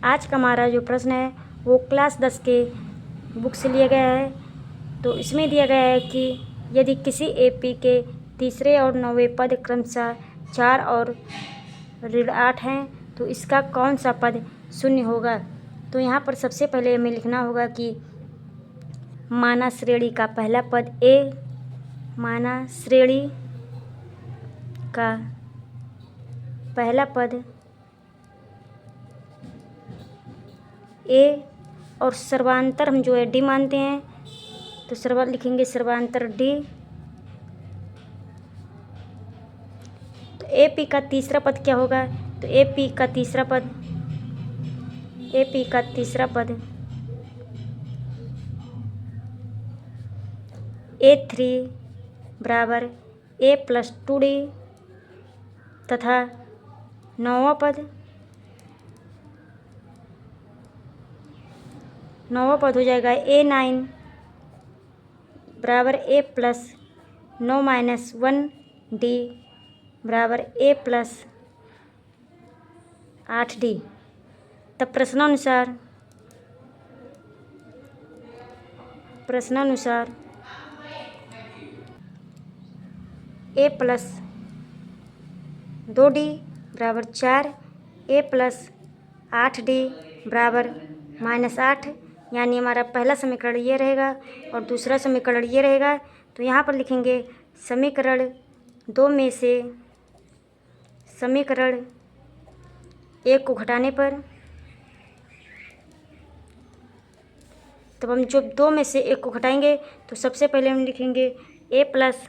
आज का हमारा जो प्रश्न है वो क्लास 10 के बुक से लिया गया है। तो इसमें दिया गया है कि यदि किसी एपी के तीसरे और 9वें पद क्रमशः 4 और ऋण 8 हैं तो इसका कौन सा पद शून्य होगा। तो यहाँ पर सबसे पहले हमें लिखना होगा कि माना श्रेणी का पहला पद ए, माना श्रेणी का पहला पद ए और सर्वांतर हम जो है डी मानते हैं, तो लिखेंगे सर्वांतर डी। तो ए पी का तीसरा पद क्या होगा, तो ए पी का तीसरा पद A3 बराबर A + 2D तथा नौवां पद हो जाएगा A9 बराबर A + 9 - 1D बराबर A + 8D। तब प्रश्नानुसार A + 2D बराबर 4, A + 8D बराबर -8, यानी हमारा पहला समीकरण ये रहेगा और दूसरा समीकरण ये रहेगा। तो यहाँ पर लिखेंगे समीकरण 2 में से समीकरण 1 को घटाने पर, तब हम जो 2 में से 1 को घटाएंगे तो सबसे पहले हम लिखेंगे A +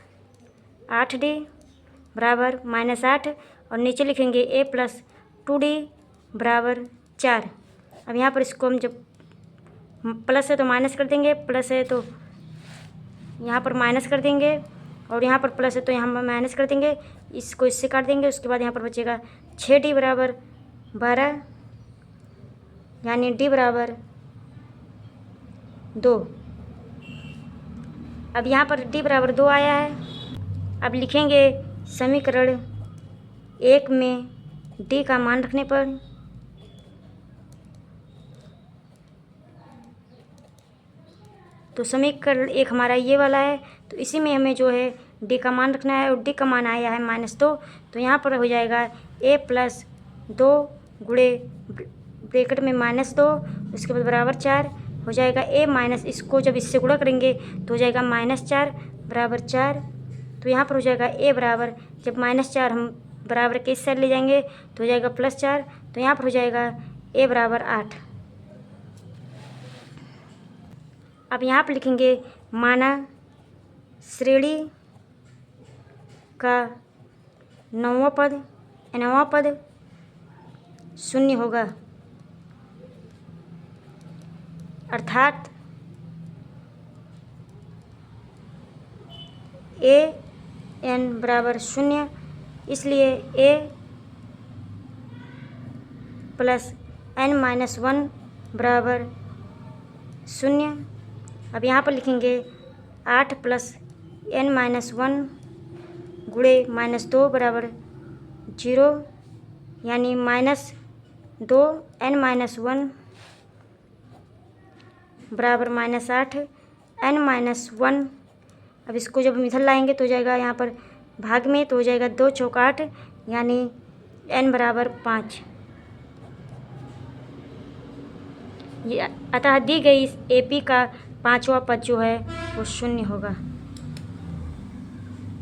8D बराबर -8 और नीचे लिखेंगे A + 2D बराबर 4। अब यहाँ पर इसको हम जब प्लस है तो माइनस कर देंगे, प्लस है तो यहाँ पर माइनस कर देंगे और यहाँ पर प्लस है तो यहाँ पर माइनस कर देंगे, इसको इससे काट देंगे। उसके बाद यहाँ पर बचेगा 6D बराबर 12, यानी D बराबर 2। अब यहाँ पर D बराबर 2 आया है। अब लिखेंगे समीकरण 1 में D का मान रखने पर, तो समीकरण 1 हमारा ये वाला है, तो इसी में हमें जो है D का मान रखना है और D का मान आया है -2। तो यहाँ पर हो जाएगा A + 2 गुणे ब्रैकेट में -2, उसके बाद बराबर 4 हो जाएगा A- इसको जब इससे गुणा करेंगे तो हो जाएगा -4 बराबर 4। तो यहाँ पर हो जाएगा A बराबर, जब -4 हम बराबर के इस साइड ले जाएंगे तो हो जाएगा +4, तो यहाँ पर हो जाएगा A बराबर 8। अब यहाँ पर लिखेंगे माना श्रेणी का 9वां पद शून्य होगा, अर्थात AN बराबर 0, इसलिए A + N - 1 बराबर 0। अब यहाँ पर लिखेंगे 8 + N - 1 गुणे -2 बराबर 0, यानी -2 N - 1 बराबर -8 N - 1। अब इसको जब हम इधर लाएंगे तो हो जाएगा यहाँ पर भाग में, तो हो जाएगा 2 × 4 = 8, यानी N बराबर 5। ये अतः दी गई AP का 5वां पद जो है वो शून्य होगा।